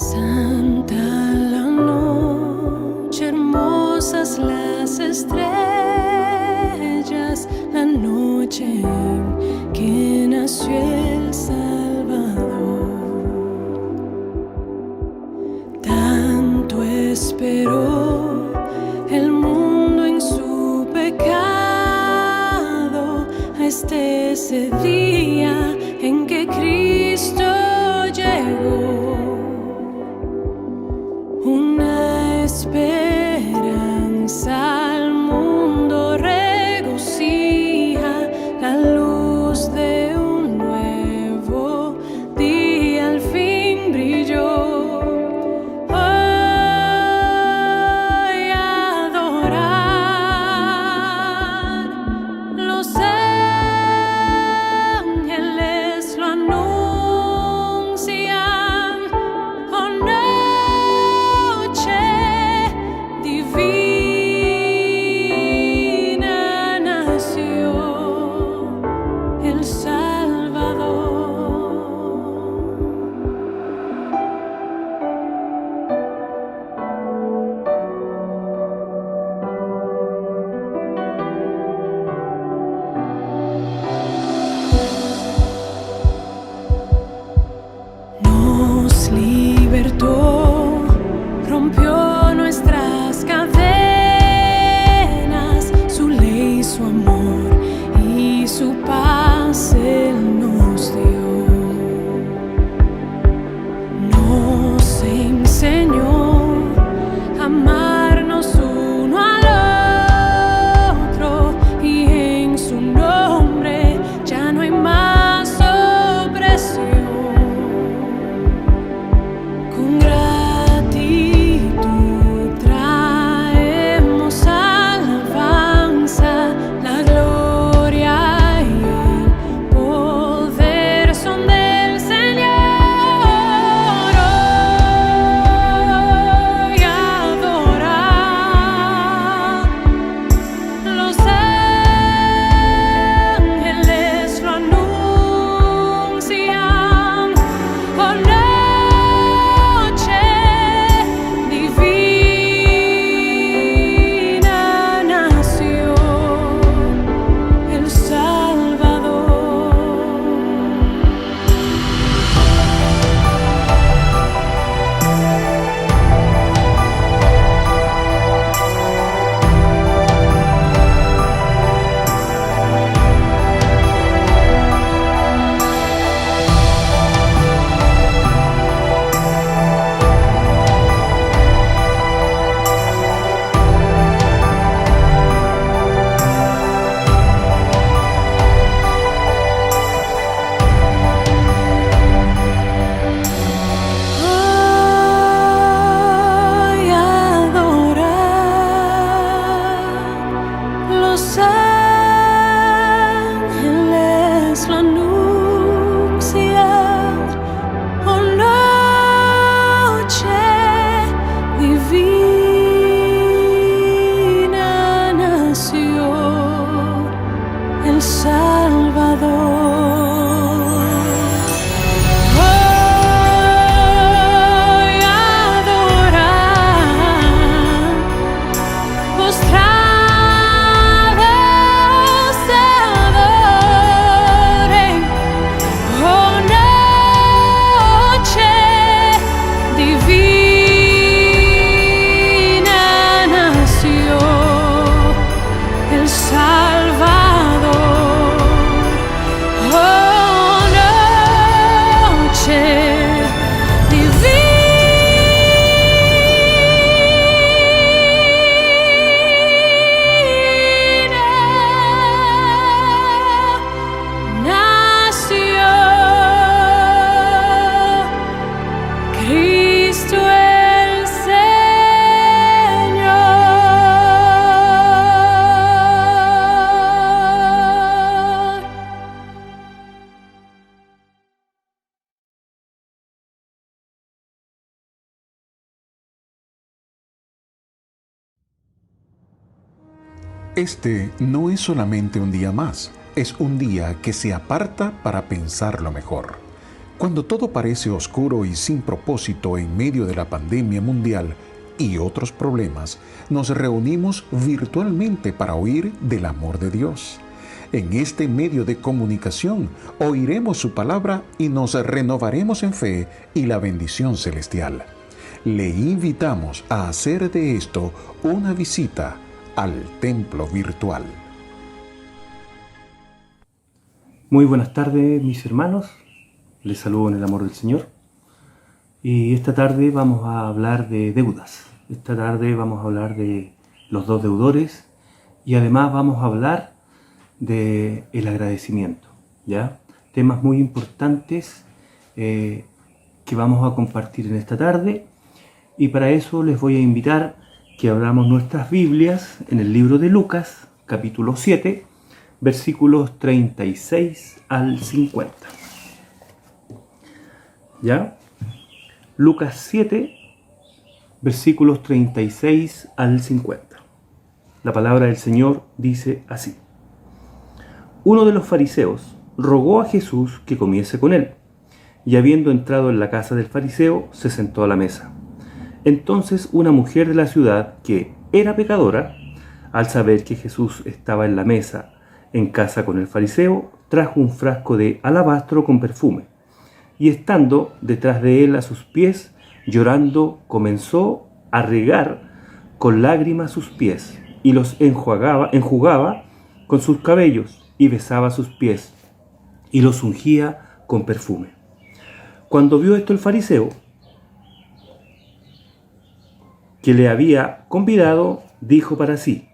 Santa la noche, hermosas las estrellas, la noche en que nació el Salvador. Tanto esperó el mundo en su pecado hasta ese día en que Cristo llegó. Una esperanza al mundo regocija, la luz de un nuevo día al fin brilló. Hoy adorar, los ángeles lo anuncian. Oh, noche divina, nació el Salvador. Nos libertó, rompió nuestras cadenas, su ley, su amor y su paz Él nos dio. Nos enseñó a amarnos uno al otro, y en su nombre ya no hay más opresión. Con gratitud traemos alabanza, la gloria y el poder son del Señor. Hoy adorar, los ángeles lo anuncian. Oh, noche divina, nació el Salvador. Hoy adorar, los ángeles lo anuncian. Oh, noche divina, nació el Salvador. Hoy adorar, postrados se adoren. Oh, noche divina, nació el Salvador. Oh, noche divina, nació Cristo el Señor. Este no es solamente un día más, es un día que se aparta para pensarlo mejor. Cuando todo parece oscuro y sin propósito en medio de la pandemia mundial y otros problemas, nos reunimos virtualmente para oír del amor de Dios. En este medio de comunicación oiremos su palabra y nos renovaremos en fe y la bendición celestial. Le invitamos a hacer de esto una visita al templo virtual. Muy buenas tardes, mis hermanos. Les saludo en el amor del Señor. Y esta tarde vamos a hablar de deudas. Esta tarde vamos a hablar de los dos deudores y además vamos a hablar de el agradecimiento, ¿ya? Temas muy importantes que vamos a compartir en esta tarde, y para eso les voy a invitar que abramos nuestras Biblias en el libro de Lucas, capítulo 7, versículos 36 al 50. ¿Ya? Lucas 7, versículos 36 al 50. La palabra del Señor dice así: Uno de los fariseos rogó a Jesús que comiese con él, y habiendo entrado en la casa del fariseo, se sentó a la mesa. Entonces una mujer de la ciudad, que era pecadora, al saber que Jesús estaba en la mesa en casa con el fariseo, trajo un frasco de alabastro con perfume, y estando detrás de él a sus pies, llorando, comenzó a regar con lágrimas sus pies, y los enjugaba con sus cabellos, y besaba sus pies, y los ungía con perfume. Cuando vio esto el fariseo, que le había convidado, dijo para sí: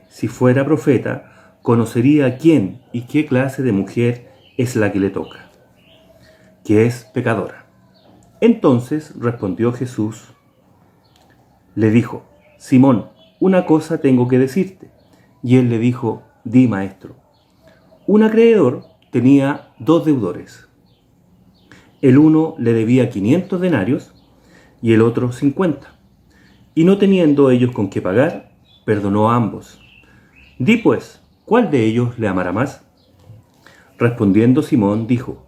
si fuera profeta, conocería quién y qué clase de mujer es la que le toca, que es pecadora. Entonces respondió Jesús, le dijo: Simón, una cosa tengo que decirte. Y él le dijo: Di, maestro. Un acreedor tenía 2 deudores. El uno le debía 500 denarios y el otro 50. Y no teniendo ellos con qué pagar, perdonó a ambos. Di pues, ¿cuál de ellos le amará más? Respondiendo Simón dijo: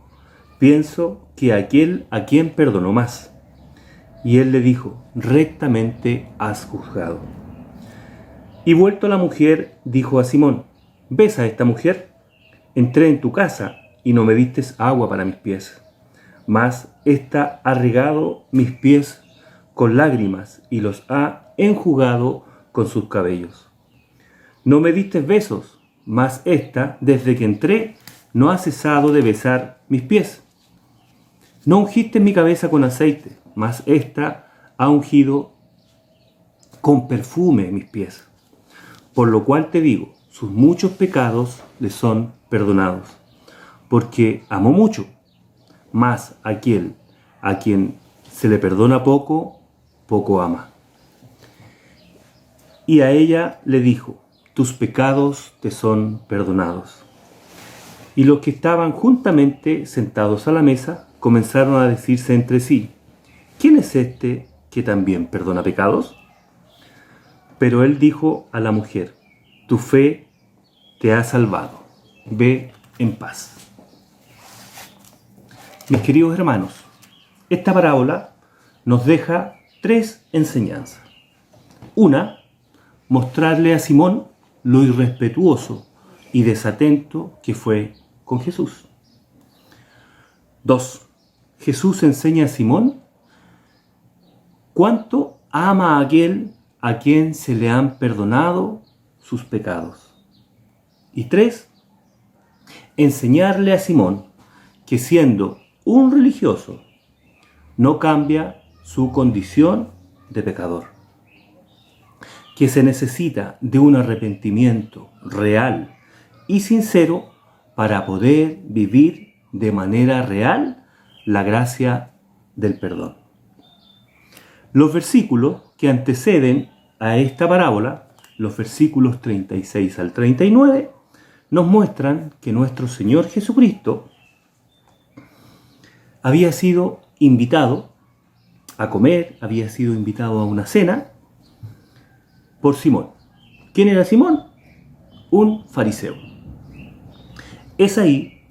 Pienso que aquel a quien perdonó más. Y él le dijo: Rectamente has juzgado. Y vuelto a la mujer, dijo a Simón: ¿Ves a esta mujer? Entré en tu casa y no me diste agua para mis pies, mas ésta ha regado mis pies con lágrimas y los ha enjugado con sus cabellos. No me diste besos, mas ésta, desde que entré, no ha cesado de besar mis pies. No ungiste mi cabeza con aceite, mas ésta ha ungido con perfume mis pies. Por lo cual te digo, sus muchos pecados le son perdonados, porque amó mucho. Mas aquel a quien se le perdona poco, poco ama. Y a ella le dijo: Tus pecados te son perdonados. Y los que estaban juntamente sentados a la mesa comenzaron a decirse entre sí: ¿Quién es este que también perdona pecados? Pero él dijo a la mujer: Tu fe te ha salvado. Ve en paz. Mis queridos hermanos, esta parábola nos deja 3 enseñanzas. Una, mostrarle a Simón lo irrespetuoso y desatento que fue con Jesús. 2, Jesús enseña a Simón cuánto ama a aquel a quien se le han perdonado sus pecados. Y 3, enseñarle a Simón que siendo un religioso no cambia su condición de pecador, que se necesita de un arrepentimiento real y sincero para poder vivir de manera real la gracia del perdón. Los versículos que anteceden a esta parábola, los versículos 36 al 39, nos muestran que nuestro Señor Jesucristo había sido invitado a comer, había sido invitado a una cena por Simón. ¿Quién era Simón? Un fariseo. Es ahí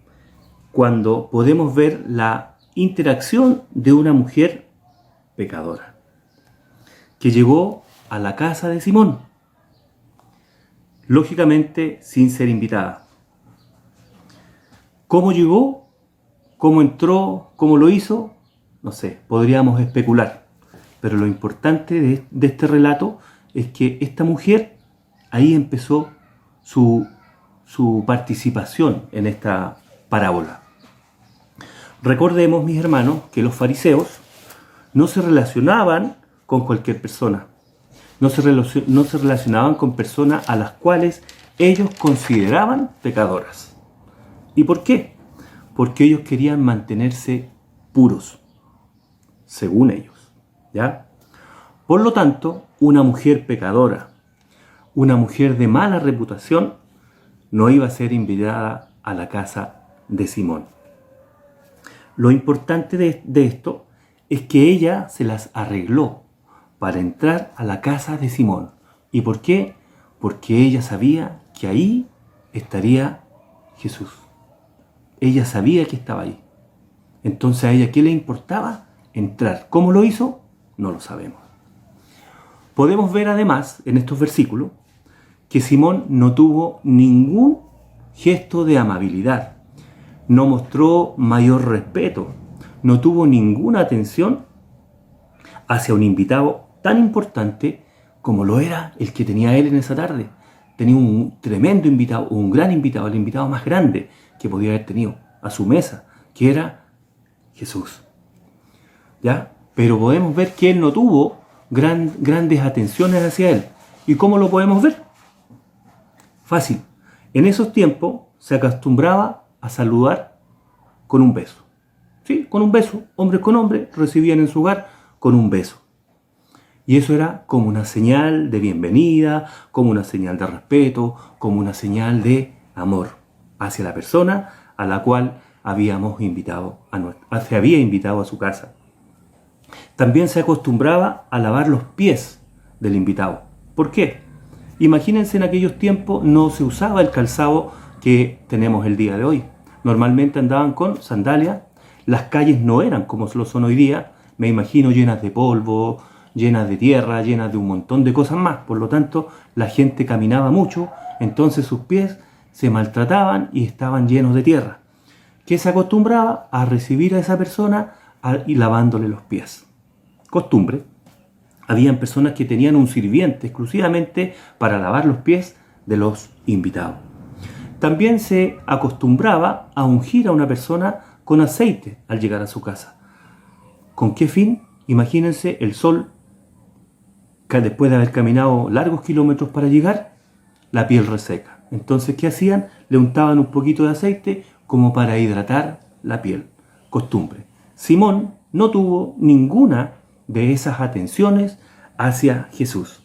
cuando podemos ver la interacción de una mujer pecadora que llegó a la casa de Simón, lógicamente sin ser invitada. ¿Cómo llegó? ¿Cómo entró? ¿Cómo lo hizo? No sé, podríamos especular. Pero lo importante de este relato es que esta mujer ahí empezó su participación en esta parábola. Recordemos, mis hermanos, que los fariseos no se relacionaban con cualquier persona. No se relacionaban con personas a las cuales ellos consideraban pecadoras. ¿Y por qué? Porque ellos querían mantenerse puros, según ellos, ¿ya? Por lo tanto, una mujer pecadora, una mujer de mala reputación, no iba a ser invitada a la casa de Simón. Lo importante de esto es que ella se las arregló para entrar a la casa de Simón. ¿Y por qué? Porque ella sabía que ahí estaría Jesús. Ella sabía que estaba ahí. Entonces a ella, ¿qué le importaba? Entrar. ¿Cómo lo hizo? No lo sabemos. Podemos ver además en estos versículos que Simón no tuvo ningún gesto de amabilidad, no mostró mayor respeto, no tuvo ninguna atención hacia un invitado tan importante como lo era el que tenía él en esa tarde. Tenía un tremendo invitado, un gran invitado, el invitado más grande que podía haber tenido a su mesa, que era Jesús. ¿Ya? Pero podemos ver que él no tuvo grandes atenciones hacia él. ¿Y cómo lo podemos ver? Fácil. En esos tiempos se acostumbraba a saludar con un beso. ¿Sí? Con un beso. Hombres con hombres recibían en su hogar con un beso. Y eso era como una señal de bienvenida, como una señal de respeto, como una señal de amor hacia la persona a la cual se había invitado a su casa. También se acostumbraba a lavar los pies del invitado. ¿Por qué? Imagínense, en aquellos tiempos no se usaba el calzado que tenemos el día de hoy. Normalmente andaban con sandalias. Las calles no eran como lo son hoy día, me imagino, llenas de polvo, llenas de tierra, llenas de un montón de cosas más. Por lo tanto, la gente caminaba mucho, entonces sus pies se maltrataban y estaban llenos de tierra. ¿Qué se acostumbraba? A recibir a esa persona y lavándole los pies. Costumbre. Habían personas que tenían un sirviente exclusivamente para lavar los pies de los invitados. También se acostumbraba a ungir a una persona con aceite al llegar a su casa. ¿Con qué fin? Imagínense el sol, que después de haber caminado largos kilómetros para llegar, la piel reseca. Entonces, ¿qué hacían? Le untaban un poquito de aceite como para hidratar la piel. Costumbre. Simón no tuvo ninguna de esas atenciones hacia Jesús.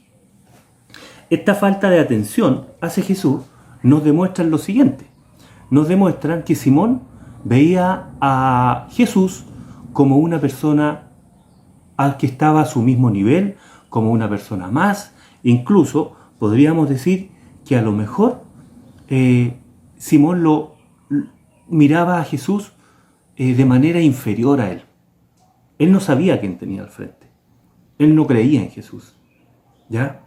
Esta falta de atención hacia Jesús nos demuestra lo siguiente. Nos demuestran que Simón veía a Jesús como una persona que estaba a su mismo nivel, como una persona más. Incluso podríamos decir que a lo mejor Simón lo miraba a Jesús de manera inferior a él. Él no sabía quién tenía al frente. Él no creía en Jesús. ¿Ya?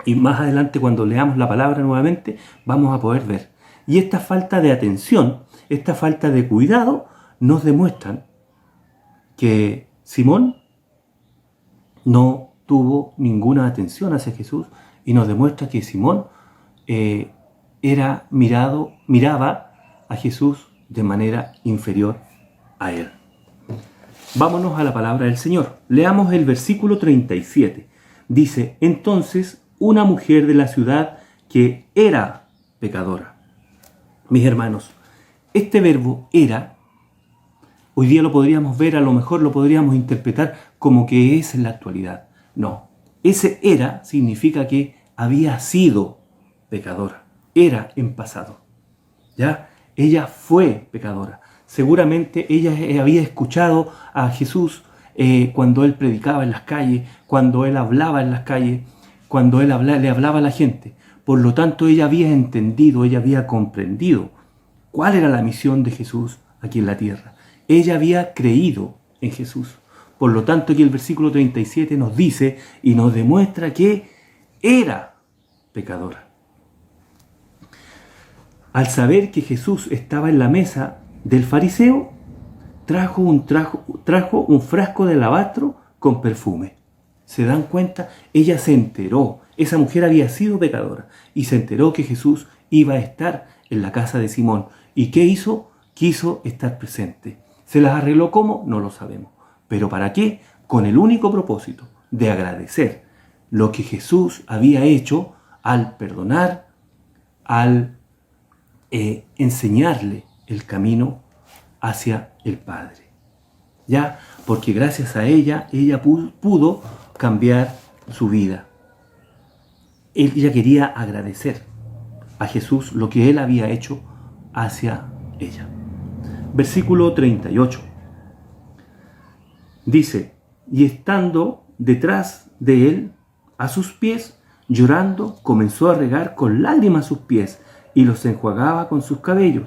Y más adelante, cuando leamos la palabra nuevamente, vamos a poder ver. Y esta falta de atención, esta falta de cuidado, nos demuestran que Simón no tuvo ninguna atención hacia Jesús, y nos demuestra que Simón miraba a Jesús de manera inferior a él. Vámonos a la palabra del Señor. Leamos el versículo 37. Dice: entonces una mujer de la ciudad que era pecadora. Mis hermanos, este verbo era, hoy día lo podríamos ver, a lo mejor lo podríamos interpretar como que es en la actualidad. No, ese era significa que había sido pecadora. Era en pasado. ¿Ya? Ella fue pecadora. Seguramente ella había escuchado a Jesús cuando él predicaba en las calles, cuando él hablaba en las calles, cuando él le hablaba a la gente. Por lo tanto, ella había entendido, ella había comprendido cuál era la misión de Jesús aquí en la tierra. Ella había creído en Jesús. Por lo tanto, aquí el versículo 37 nos dice y nos demuestra que era pecadora. Al saber que Jesús estaba en la mesa del fariseo, trajo un frasco de alabastro con perfume. ¿Se dan cuenta? Ella se enteró, esa mujer había sido pecadora y se enteró que Jesús iba a estar en la casa de Simón. ¿Y qué hizo? Quiso estar presente. ¿Se las arregló cómo? No lo sabemos. ¿Pero para qué? Con el único propósito de agradecer lo que Jesús había hecho al perdonar, al enseñarle el camino hacia el Padre. ¿Ya? Porque gracias a ella pudo cambiar su vida. Ella quería agradecer a Jesús lo que Él había hecho hacia ella. Versículo 38. Dice, y estando detrás de Él, a sus pies, llorando, comenzó a regar con lágrimas sus pies y los enjuagaba con sus cabellos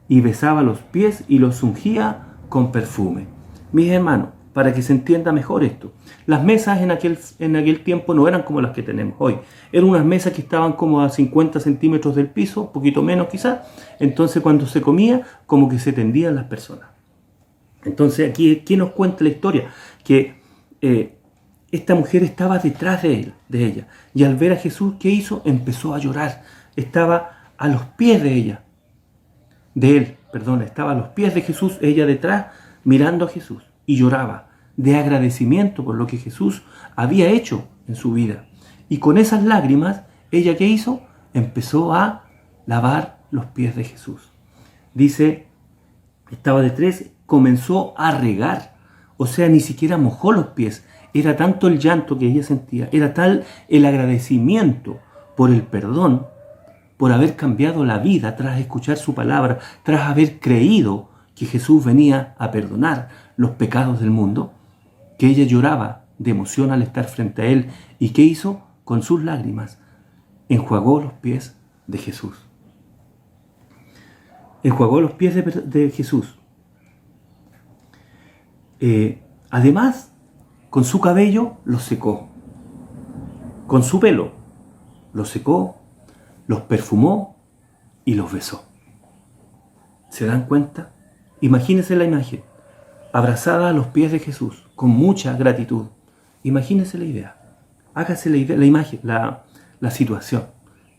y besaba los pies y los ungía con perfume. Mis hermanos, para que se entienda mejor esto, las mesas en aquel tiempo no eran como las que tenemos hoy. Eran unas mesas que estaban como a 50 centímetros del piso, un poquito menos quizás. Entonces cuando se comía, como que se tendían las personas. Entonces aquí nos cuenta la historia, que esta mujer estaba detrás de ella. Y al ver a Jesús, ¿qué hizo? Empezó a llorar. Estaba a los pies de ella. Estaba a los pies de Jesús, ella detrás, mirando a Jesús. Y lloraba de agradecimiento por lo que Jesús había hecho en su vida. Y con esas lágrimas, ¿ella qué hizo? Empezó a lavar los pies de Jesús. Dice, estaba detrás, comenzó a regar. O sea, ni siquiera mojó los pies. Era tanto el llanto que ella sentía, era tal el agradecimiento por el perdón, por haber cambiado la vida tras escuchar su palabra, tras haber creído que Jesús venía a perdonar los pecados del mundo, que ella lloraba de emoción al estar frente a Él. ¿Y qué hizo? Con sus lágrimas, enjuagó los pies de Jesús. Enjuagó los pies de Jesús. Además, con su cabello los secó. Con su pelo los secó, los perfumó y los besó. ¿Se dan cuenta? Imagínense la imagen. Abrazada a los pies de Jesús, con mucha gratitud. Imagínense la idea. Hágase la idea, la imagen, la situación.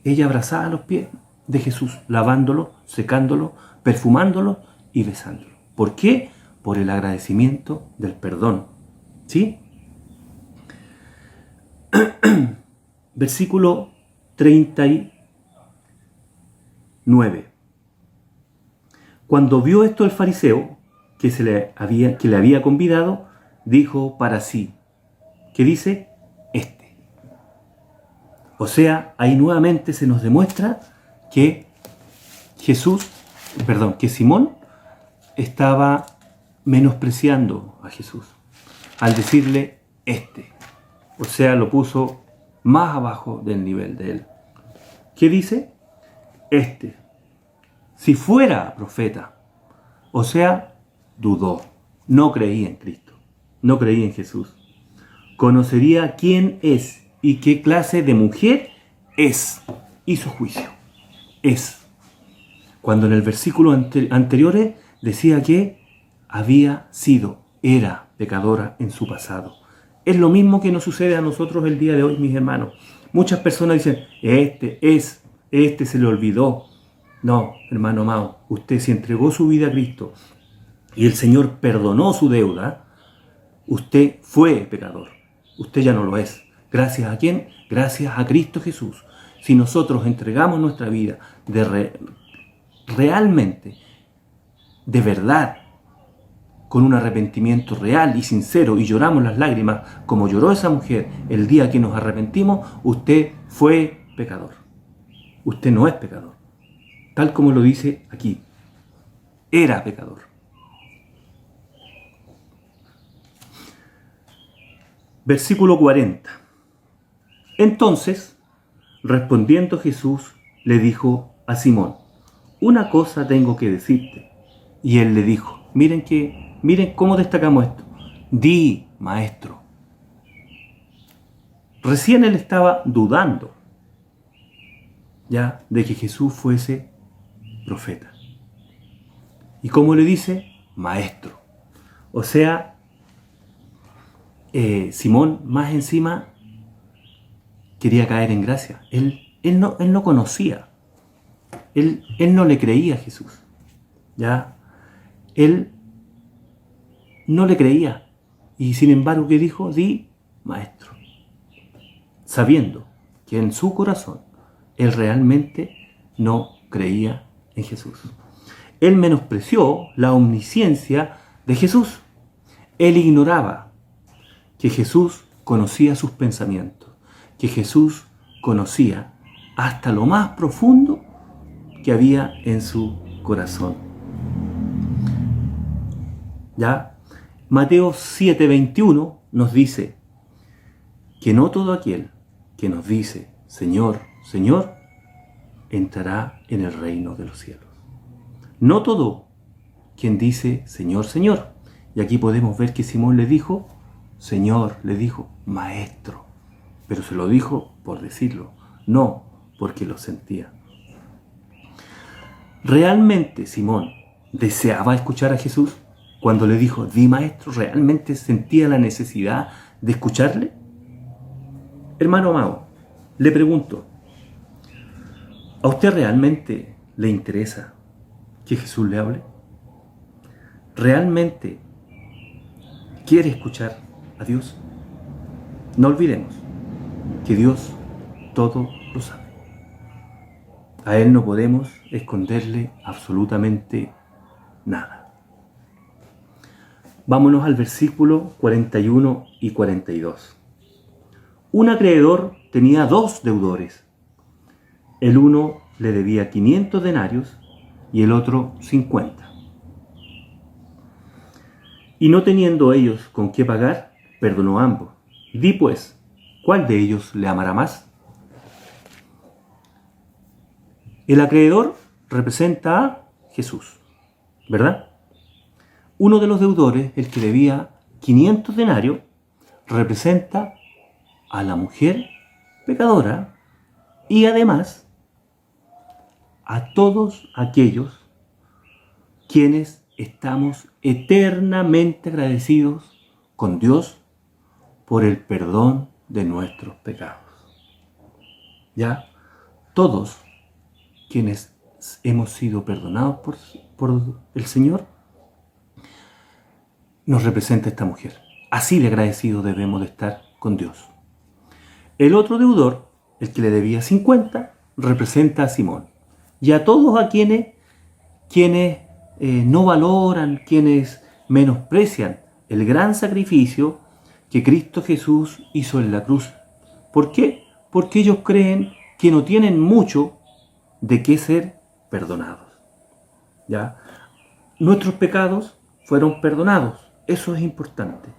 Ella abrazada a los pies de Jesús, lavándolo, secándolo, perfumándolo y besándolo. ¿Por qué? Por el agradecimiento del perdón. ¿Sí? Versículo 39. Cuando vio esto el fariseo, que le había convidado, dijo para sí, ¿qué dice? O sea, ahí nuevamente se nos demuestra que que Simón estaba menospreciando a Jesús al decirle o sea, lo puso más abajo del nivel de él. ¿Qué dice? Si fuera profeta, o sea, dudó, no creía en Cristo, no creía en Jesús, conocería quién es y qué clase de mujer es, hizo juicio, es. Cuando en el versículo anterior decía que era pecadora en su pasado. Es lo mismo que nos sucede a nosotros el día de hoy, mis hermanos. Muchas personas dicen, se le olvidó. No, hermano amado, usted si entregó su vida a Cristo y el Señor perdonó su deuda, usted fue pecador. Usted ya no lo es. ¿Gracias a quién? Gracias a Cristo Jesús. Si nosotros entregamos nuestra vida realmente, de verdad, con un arrepentimiento real y sincero y lloramos las lágrimas como lloró esa mujer el día que nos arrepentimos, usted fue pecador. Usted no es pecador. Tal como lo dice aquí. Era pecador. Versículo 40. Entonces, respondiendo Jesús, le dijo a Simón, una cosa tengo que decirte. Y él le dijo, miren cómo destacamos esto. Di, maestro. Recién él estaba dudando ya de que Jesús fuese profeta. ¿Y cómo le dice? Maestro. O sea, Simón más encima quería caer en gracia. Él no conocía. Él no le creía a Jesús. ¿Ya? Él no le creía. Y sin embargo, ¿qué dijo? Di, maestro. Sabiendo que en su corazón él realmente no creía en Jesús. Él menospreció la omnisciencia de Jesús. Él ignoraba que Jesús conocía sus pensamientos, que Jesús conocía hasta lo más profundo que había en su corazón. ¿Ya? Mateo 7:21 nos dice que no todo aquel que nos dice Señor, Señor, entrará en el reino de los cielos. No todo quien dice Señor, Señor. Y aquí podemos ver que Simón le dijo Señor, le dijo Maestro, pero se lo dijo por decirlo, no porque lo sentía. ¿Realmente Simón deseaba escuchar a Jesús? Cuando le dijo, di maestro, ¿realmente sentía la necesidad de escucharle? Hermano amado, le pregunto, ¿a usted realmente le interesa que Jesús le hable? ¿Realmente quiere escuchar a Dios? No olvidemos que Dios todo lo sabe. A Él no podemos esconderle absolutamente nada. Vámonos al versículo 41 y 42. Un acreedor tenía 2 deudores. El uno le debía 500 denarios y el otro 50. Y no teniendo ellos con qué pagar, perdonó a ambos. Di pues, ¿cuál de ellos le amará más? El acreedor representa a Jesús, ¿verdad? Uno de los deudores, el que debía 500 denarios, representa a la mujer pecadora y además a todos aquellos quienes estamos eternamente agradecidos con Dios por el perdón de nuestros pecados. ¿Ya? Todos quienes hemos sido perdonados por el Señor, nos representa esta mujer. Así de agradecidos debemos de estar con Dios. El otro deudor, el que le debía 50, representa a Simón. Y a todos a quienes no valoran, quienes menosprecian el gran sacrificio que Cristo Jesús hizo en la cruz. ¿Por qué? Porque ellos creen que no tienen mucho de qué ser perdonados. ¿Ya? Nuestros pecados fueron perdonados. Eso es importante.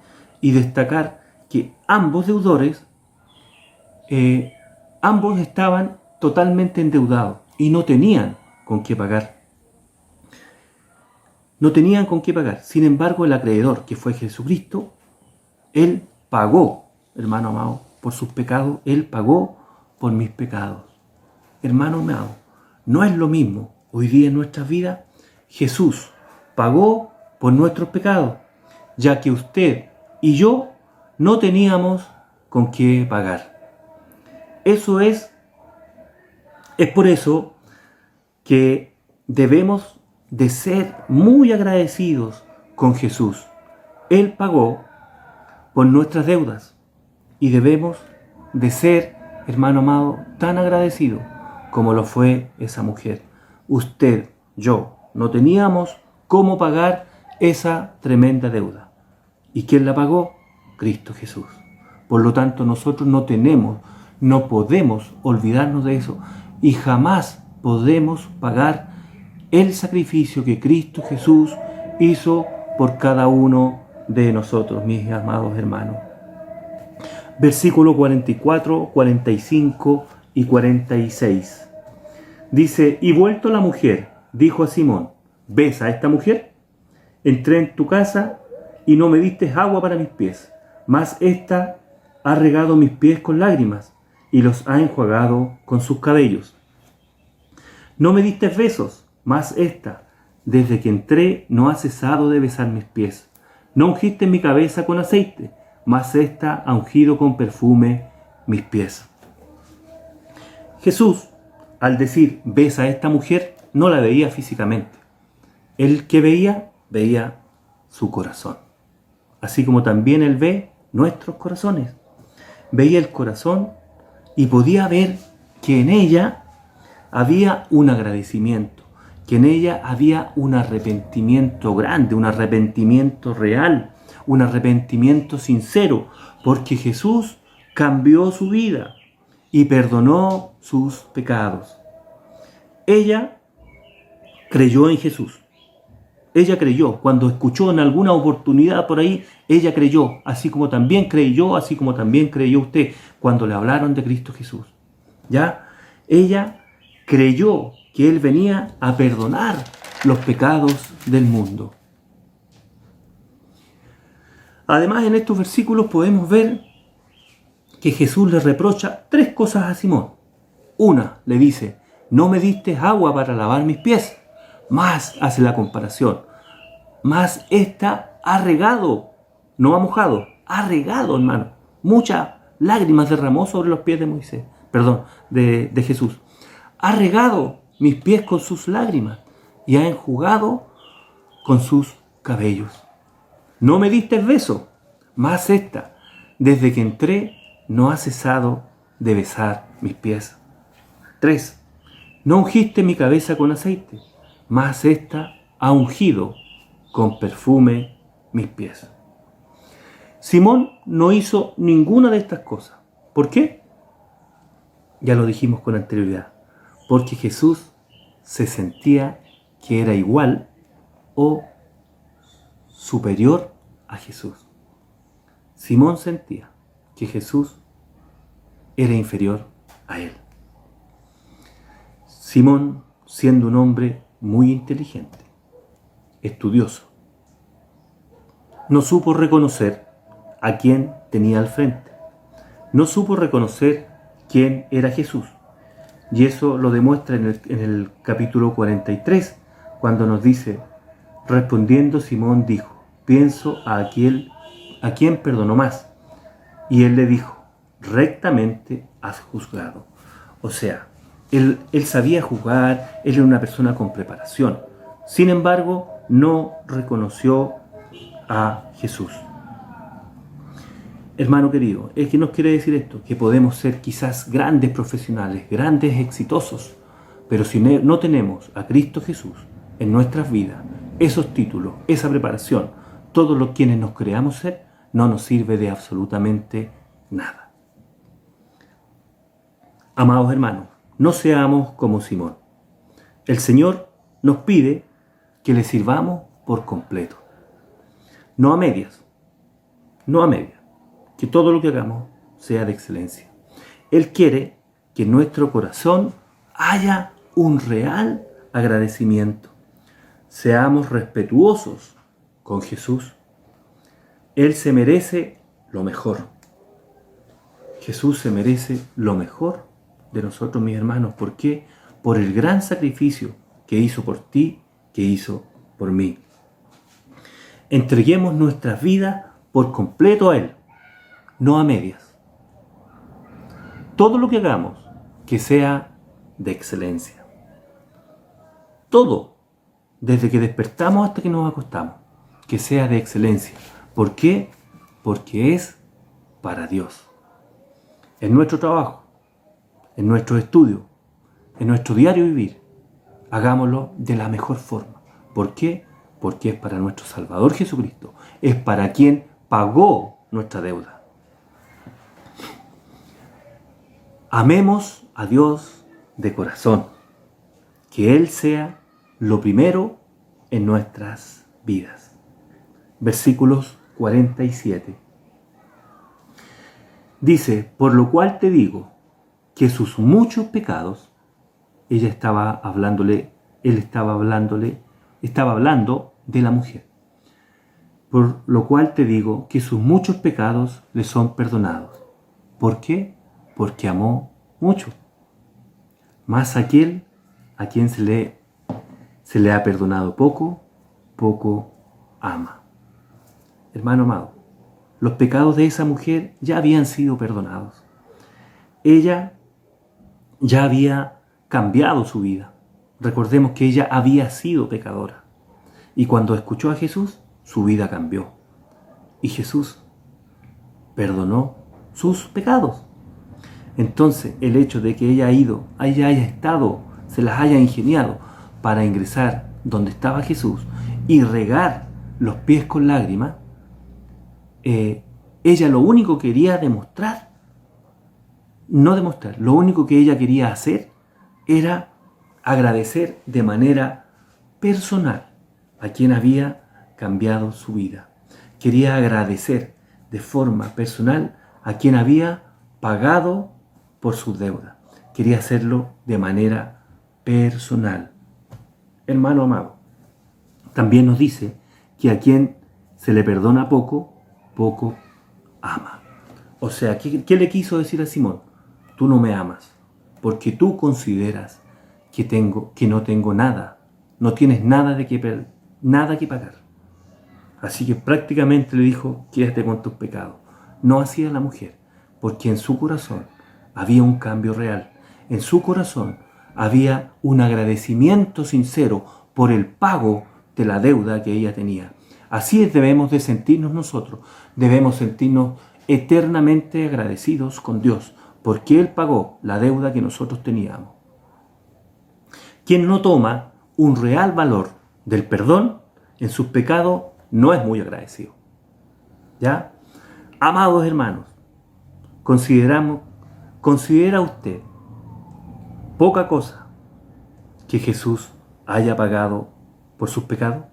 Y destacar que ambos deudores, ambos estaban totalmente endeudados y no tenían con qué pagar. No tenían con qué pagar. Sin embargo, el acreedor, que fue Jesucristo, Él pagó, hermano amado, por sus pecados. Él pagó por mis pecados. Hermano amado, no es lo mismo hoy día en nuestras vidas. Jesús pagó por nuestros pecados, ya que usted y yo no teníamos con qué pagar. Eso es por eso que debemos de ser muy agradecidos con Jesús. Él pagó por nuestras deudas y debemos de ser, hermano amado, tan agradecidos como lo fue esa mujer. Usted, yo, no teníamos cómo pagar esa tremenda deuda. ¿Y quién la pagó? Cristo Jesús. Por lo tanto, nosotros no podemos olvidarnos de eso y jamás podemos pagar el sacrificio que Cristo Jesús hizo por cada uno de nosotros, mis amados hermanos. Versículo 44, 45 y 46. Dice, y vuelto la mujer, dijo a Simón, ¿ves a esta mujer? Entré en tu casa y no me diste agua para mis pies, mas ésta ha regado mis pies con lágrimas y los ha enjuagado con sus cabellos. No me diste besos, mas ésta, desde que entré, no ha cesado de besar mis pies. No ungiste mi cabeza con aceite, mas ésta ha ungido con perfume mis pies. Jesús, al decir besa a esta mujer, no la veía físicamente. El que veía su corazón. Así como también Él ve nuestros corazones. Veía el corazón y podía ver que en ella había un agradecimiento, que en ella había un arrepentimiento grande, un arrepentimiento real, un arrepentimiento sincero, porque Jesús cambió su vida y perdonó sus pecados. Ella creyó en Jesús. Ella creyó, cuando escuchó en alguna oportunidad por ahí, ella creyó, así como también creí yo, así como también creyó usted, cuando le hablaron de Cristo Jesús. ¿Ya? Ella creyó que Él venía a perdonar los pecados del mundo. Además, en estos versículos podemos ver que Jesús le reprocha 3 cosas a Simón. Una, le dice, no me diste agua para lavar mis pies. Más hace la comparación. Más esta ha regado, no ha mojado, ha regado, hermano. Muchas lágrimas derramó sobre los pies de Moisés, de Jesús. Ha regado mis pies con sus lágrimas y ha enjugado con sus cabellos. No me diste beso, más esta, desde que entré, no ha cesado de besar mis pies. 3. No ungiste mi cabeza con aceite, mas ésta ha ungido con perfume mis pies. Simón no hizo ninguna de estas cosas. ¿Por qué? Ya lo dijimos con anterioridad. Porque Jesús se sentía que era igual o superior a Jesús. Simón sentía que Jesús era inferior a él. Simón, siendo un hombre muy inteligente, estudioso, no supo reconocer a quién tenía al frente. No supo reconocer quién era Jesús. Y eso lo demuestra en el capítulo 43, cuando nos dice, respondiendo Simón dijo, pienso a quien perdonó más. Y él le dijo, rectamente has juzgado. O sea, él sabía juzgar, él era una persona con preparación. Sin embargo, no reconoció a Jesús. Hermano querido, ¿qué nos quiere decir esto? Que podemos ser quizás grandes profesionales, grandes exitosos, pero si no tenemos a Cristo Jesús en nuestras vidas, esos títulos, esa preparación, todos los quienes nos creamos ser, no nos sirve de absolutamente nada. Amados hermanos, no seamos como Simón. El Señor nos pide que le sirvamos por completo. No a medias. No a medias. Que todo lo que hagamos sea de excelencia. Él quiere que en nuestro corazón haya un real agradecimiento. Seamos respetuosos con Jesús. Él se merece lo mejor. Jesús se merece lo mejor de nosotros, mis hermanos. ¿Por qué? Por el gran sacrificio que hizo por ti, que hizo por mí. Entreguemos nuestras vidas por completo a Él, no a medias. Todo lo que hagamos, que sea de excelencia. Todo, desde que despertamos hasta que nos acostamos, que sea de excelencia. ¿Por qué? Porque es para Dios. En nuestro trabajo, en nuestro estudio, en nuestro diario vivir, hagámoslo de la mejor forma. ¿Por qué? Porque es para nuestro Salvador Jesucristo. Es para quien pagó nuestra deuda. Amemos a Dios de corazón. Que Él sea lo primero en nuestras vidas. Versículos 47. Dice, por lo cual te digo que sus muchos pecados, él estaba hablando de la mujer. por lo cual te digo que sus muchos pecados le son perdonados. ¿Por qué? Porque amó mucho. Mas aquel a quien se le ha perdonado poco, poco ama. Hermano amado, los pecados de esa mujer ya habían sido perdonados. Ella ya había cambiado su vida. Recordemos que ella había sido pecadora. Y cuando escuchó a Jesús, su vida cambió. Y Jesús perdonó sus pecados. Entonces, el hecho de que ella haya estado, se las haya ingeniado para ingresar donde estaba Jesús y regar los pies con lágrimas, ella lo único que quería lo único que ella quería hacer era agradecer de manera personal a quien había cambiado su vida. Quería agradecer de forma personal a quien había pagado por sus deudas. Quería hacerlo de manera personal. Hermano amado, también nos dice que a quien se le perdona poco, poco ama. O sea, ¿qué le quiso decir a Simón? Tú no me amas, porque tú consideras que no tengo nada, no tienes nada que pagar. Así que prácticamente le dijo, quédate con tus pecados. No hacía la mujer, porque en su corazón había un cambio real. En su corazón había un agradecimiento sincero por el pago de la deuda que ella tenía. Así debemos de sentirnos nosotros. Debemos sentirnos eternamente agradecidos con Dios, porque Él pagó la deuda que nosotros teníamos. Quien no toma un real valor del perdón en sus pecados no es muy agradecido. ¿Ya? Amados hermanos, ¿considera usted poca cosa que Jesús haya pagado por sus pecados?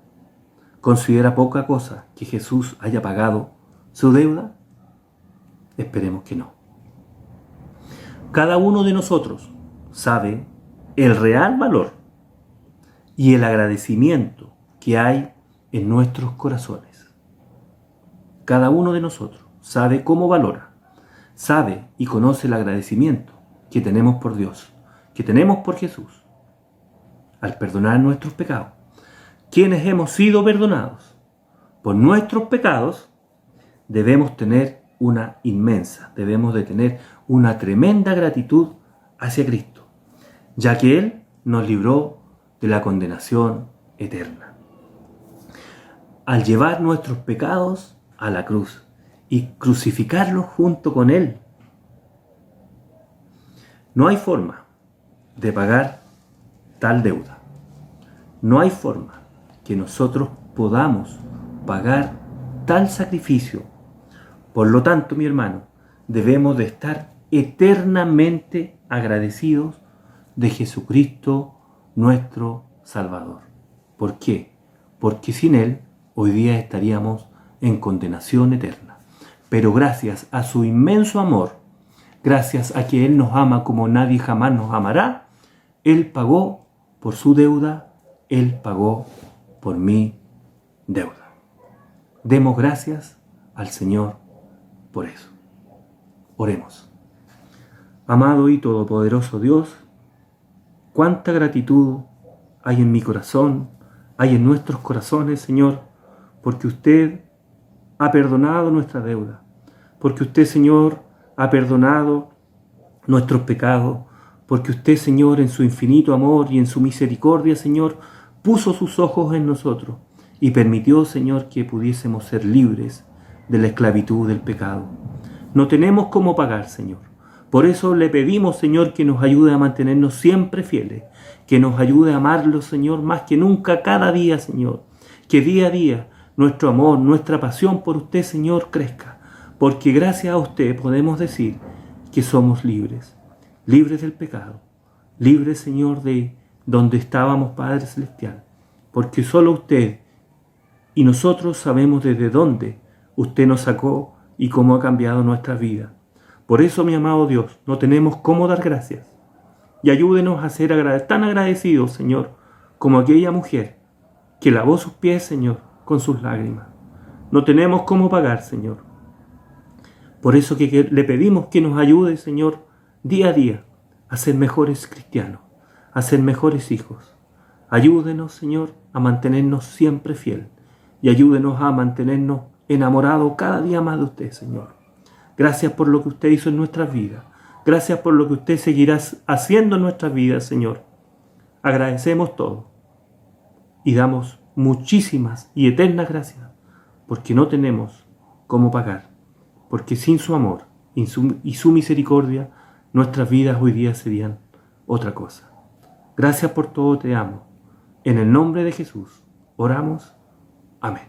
¿Considera poca cosa que Jesús haya pagado su deuda? Esperemos que no. Cada uno de nosotros sabe el real valor y el agradecimiento que hay en nuestros corazones. Cada uno de nosotros sabe cómo valora, sabe y conoce el agradecimiento que tenemos por Dios, que tenemos por Jesús, al perdonar nuestros pecados. Quienes hemos sido perdonados por nuestros pecados, debemos tener debemos de tener una tremenda gratitud hacia Cristo, ya que Él nos libró de la condenación eterna. Al llevar nuestros pecados a la cruz y crucificarlos junto con Él, no hay forma de pagar tal deuda. No hay forma que nosotros podamos pagar tal sacrificio. Por lo tanto, mi hermano, debemos de estar eternamente agradecidos de Jesucristo, nuestro Salvador. ¿Por qué? Porque sin Él hoy día estaríamos en condenación eterna. Pero gracias a su inmenso amor, gracias a que Él nos ama como nadie jamás nos amará, Él pagó por su deuda, Él pagó por mi deuda. Demos gracias al Señor por eso. Oremos. Amado y todopoderoso Dios, cuánta gratitud hay en mi corazón, hay en nuestros corazones, Señor, porque usted ha perdonado nuestra deuda, porque usted, Señor, ha perdonado nuestros pecados, porque usted, Señor, en su infinito amor y en su misericordia, Señor, puso sus ojos en nosotros y permitió, Señor, que pudiésemos ser libres de la esclavitud del pecado. No tenemos cómo pagar, Señor. Por eso le pedimos, Señor, que nos ayude a mantenernos siempre fieles, que nos ayude a amarlo, Señor, más que nunca cada día, Señor. Que día a día nuestro amor, nuestra pasión por usted, Señor, crezca, porque gracias a usted podemos decir que somos libres, libres del pecado, libres, Señor, de donde estábamos, Padre Celestial, porque solo usted y nosotros sabemos desde dónde usted nos sacó y cómo ha cambiado nuestra vida. Por eso, mi amado Dios, no tenemos cómo dar gracias. Y ayúdenos a ser tan agradecidos, Señor, como aquella mujer que lavó sus pies, Señor, con sus lágrimas. no tenemos cómo pagar, Señor. Por eso que le pedimos que nos ayude, Señor, día a día a ser mejores cristianos, a ser mejores hijos. Ayúdenos, Señor, a mantenernos siempre fiel y ayúdenos a mantenernos enamorados cada día más de usted, Señor. Gracias por lo que usted hizo en nuestras vidas. Gracias por lo que usted seguirá haciendo en nuestras vidas, Señor. Agradecemos todo y damos muchísimas y eternas gracias porque no tenemos cómo pagar, porque sin su amor y su misericordia nuestras vidas hoy día serían otra cosa. Gracias por todo, te amo. En el nombre de Jesús oramos. Amén.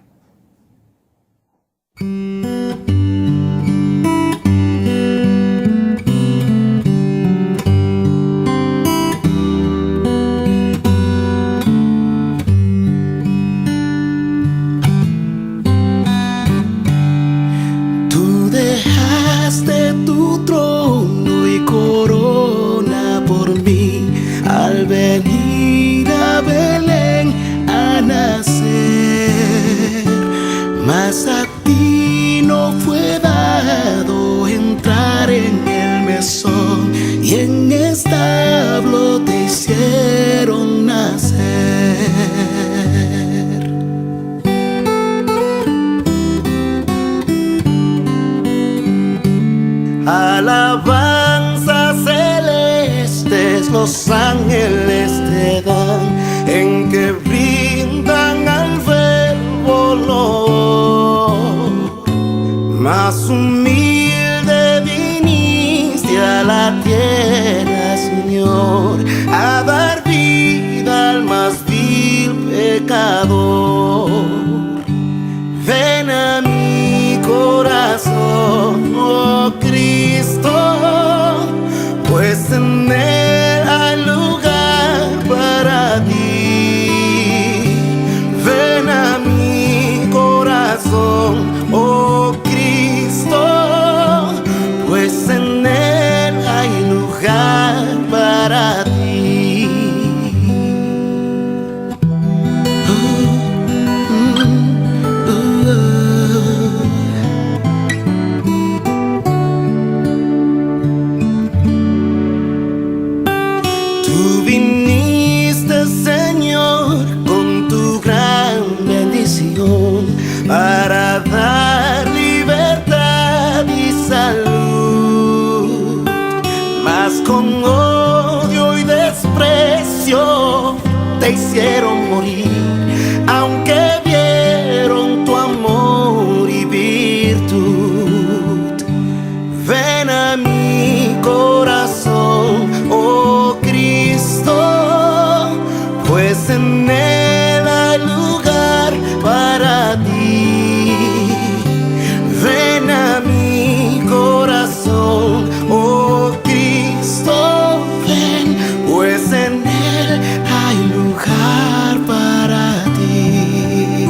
Tú dejaste tu trono y corona por mí al venir a Belén a nacer, mas a ti no fue dado entrar en el mesón y en establo te hicieron nacer. Alabanzas celestes los ángeles te dan, en que brindan al Verbo olor. Más humilde viniste a la tierra, Señor, a dar vida al más vil pecador. Ven a mi corazón, oh Cristo, pues en él hay lugar para ti. Ven a mi corazón, oh Cristo, pues en él hay lugar para ti. Tú viniste, Señor, con tu gran bendición para dar libertad y salud, mas con odio y desprecio te hicieron morir, aunque vieron tu amor y virtud. Ven a mi corazón, oh Cristo, pues en él hay lugar para ti. Ven a mi corazón, oh Cristo, ven, pues en él hay lugar para ti.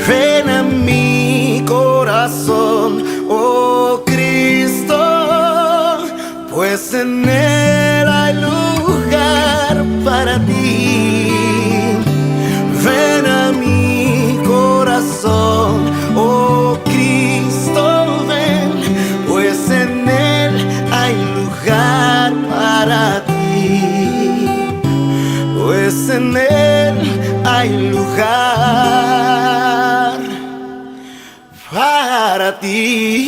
Ven a mi corazón, oh Cristo, pues en él hay lugar para ti. Ven a mi corazón, oh Cristo, ven, pues en él hay lugar para ti. Pues en él hay lugar para ti.